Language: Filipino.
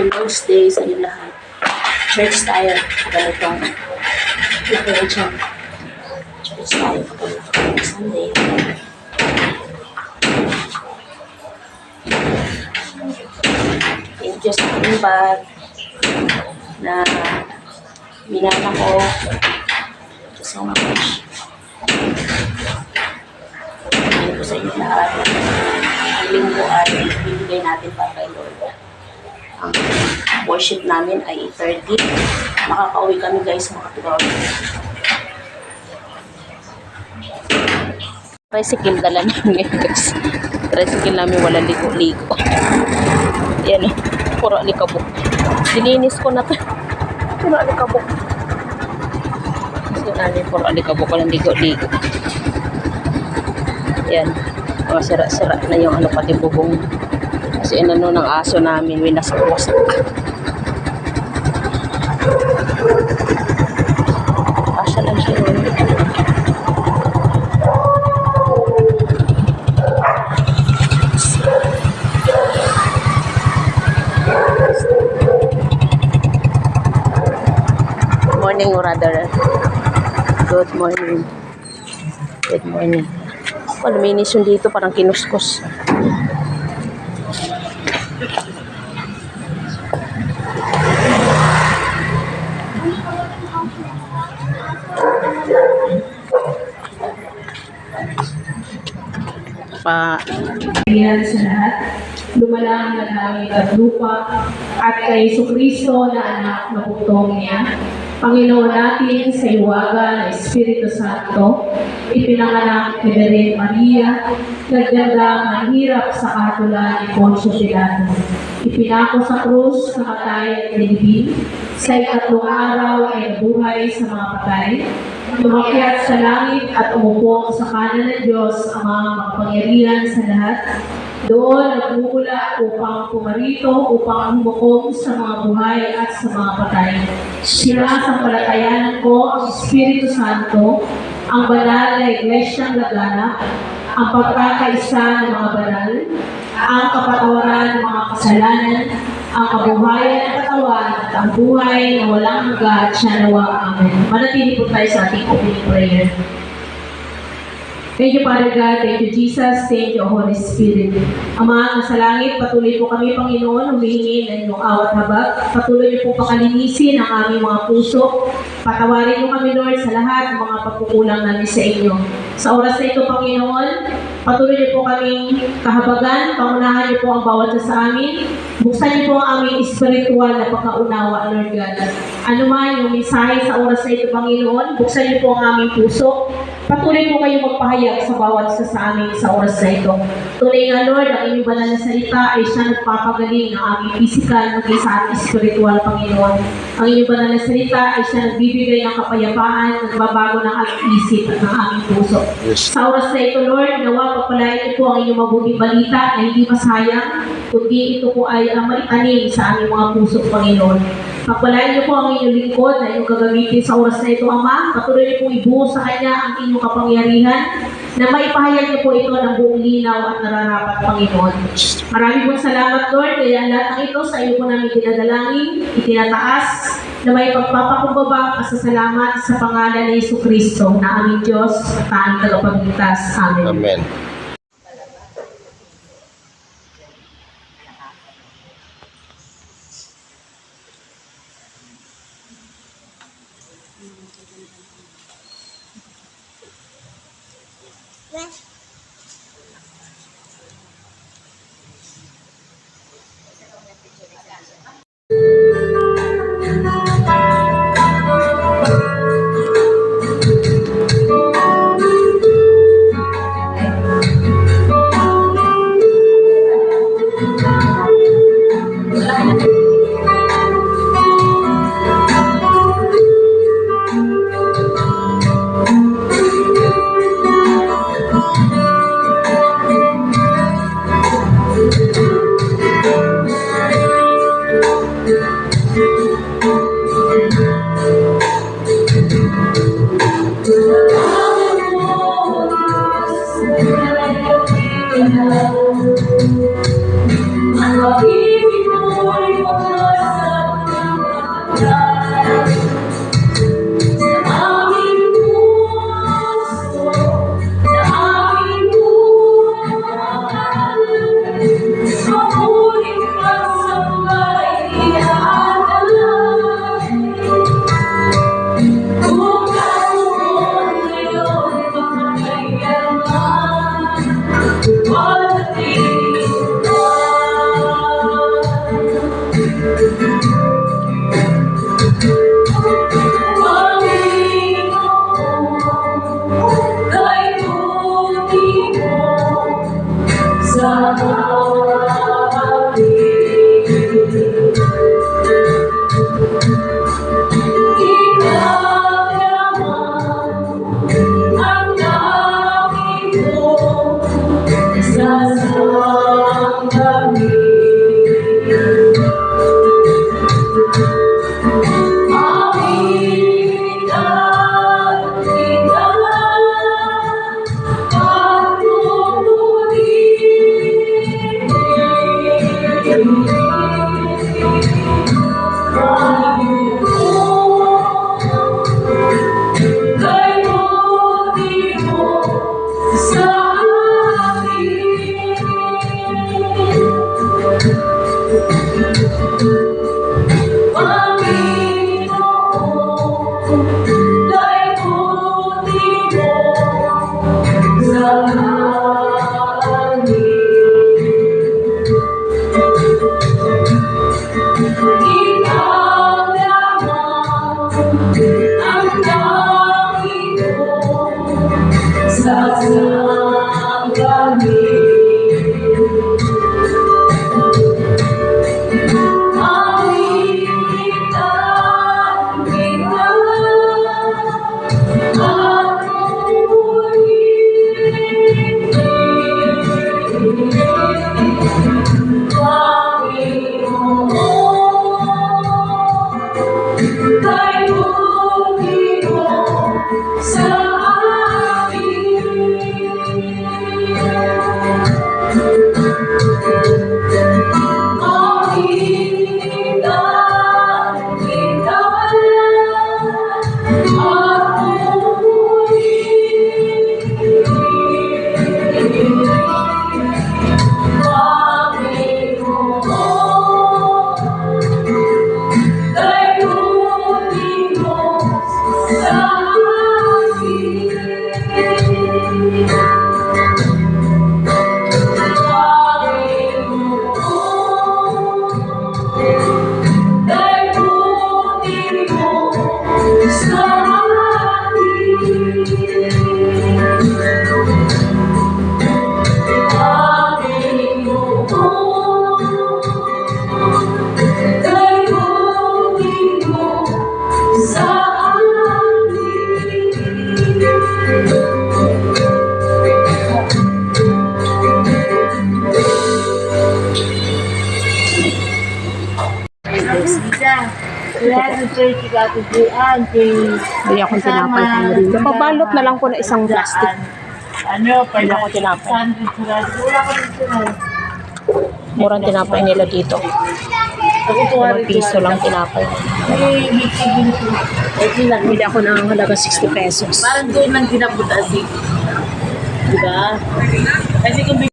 Happy Lord's Day sa inyo lahat. Church tayo. Ganitong preparation. Church tayo kapag Sunday. Thank you sa aking bag na binana ko. Thank you so much. Thank you sa inyo lahat. Ang linggo ay bibigay natin para kay Lord. Ang worship namin ay 8:30. Makakauwi kami guys mga 12. Tricycle dala namin guys. Tricycle namin walang ligo-ligo. Yan eh. Puro alikabok. Dilinis ko na to. Puro alikabok. Kasi namin puro alikabok. Walang ligo-ligo. Yan. Mga sira-sira na yung ano pati bubong. Kasi inano ng aso namin. Winasak-wasak. Asa lang siya yun. Morning, brother. Good morning. Good morning. Luminis yung dito, parang kinuskos. Ayan sa lahat, lumalang na langit at lupa, at kay Jesucristo na anak na butong niya, Panginoon natin sa iwaga ng Espiritu Santo, ipinanganak ni Virgen Maria, nagdanda mahirap sa katulan ni Poncio Pilato. Ipinako sa krus, namatay at nilibing, sa ikatlong araw ay nabuhay sa mga patay, lumakyat sa langit at umupo sa kanan ng Diyos ang mga makapangyarihan sa lahat. Doon nagmumula upang pumarito, upang humukom sa mga buhay at sa mga patay. Sinasampalatayanan ko ang Espiritu Santo, ang banal na iglesyang laganap, ang pagkakaisa ng mga banal, ang kapatawaran ng mga kasalanan, ang kabuhayan ng katawan at ang buhay na walang hanggan. Siya nawa. Amen. Manatili po tayo sa ating opening prayer. Thank you, Father God. Thank you, Jesus. Thank you, Holy Spirit. Ama, nasa langit, patuloy po kami, Panginoon, humihingi ng inyong awat habag. Patuloy niyo po pakalinisin ang aming mga puso. Patawarin niyo kami, Lord, sa lahat ng mga pagkukulang namin sa inyo. Sa oras na ito, Panginoon, patuloy niyo po kaming kahabagan. Pangunahan niyo po ang bawat sa amin. Buksan niyo po ang aming espiritual na pagkaunawa, Lord God. Ano man yung mensahe sa oras na ito, Panginoon, buksan niyo po ang aming puso. Patuloy po kayo magpahayag sa bawat isa sa amin sa oras na ito. Tunay nga, Lord, ang inyong banal na salita ay siya nagpapagaling ng aming physical maging sa aming spiritual, Panginoon. Ang inyong banal na salita ay siya nagbibigay ng kapayapaan, nagbabago ng aming isip at ng aming puso. Sa oras na ito, Lord, nawa pagpalain niyo po ang inyong mabuting balita na hindi masayang, kundi ito po ay maitanim sa aming mga puso, Panginoon. Pagpalain niyo po ang inyong lingkod na inyong gagamitin sa oras na ito, Ama. Patuloy niyo po ibuhos sa Kanya ang inyong kapangyarihan na maipahayag niyo po ito ng buong linaw at nararapat, Panginoon. Maraming pong salamat, Lord. Kaya lahat ng ito sa iyo po namin dinadalangin, itinataas, na may pagpapakumbaba, pasasalamat sa pangalan ni Jesucristo na aming Diyos at aming tagapagligtas. Amen. Amen. Ang pag-ibig mo'y ko po. Bili akong tinapay kay Marilo. Pabalot na lang po na isang plastic. Ano, Bili ako tinapay. sandwich na. Wala ka dito na. Murang tinapay nila dito. Ako 5 piso lang tinapay. Bili ako ng halaga 60 pesos. Parang doon lang dinapunta si. Diba? Kasi kung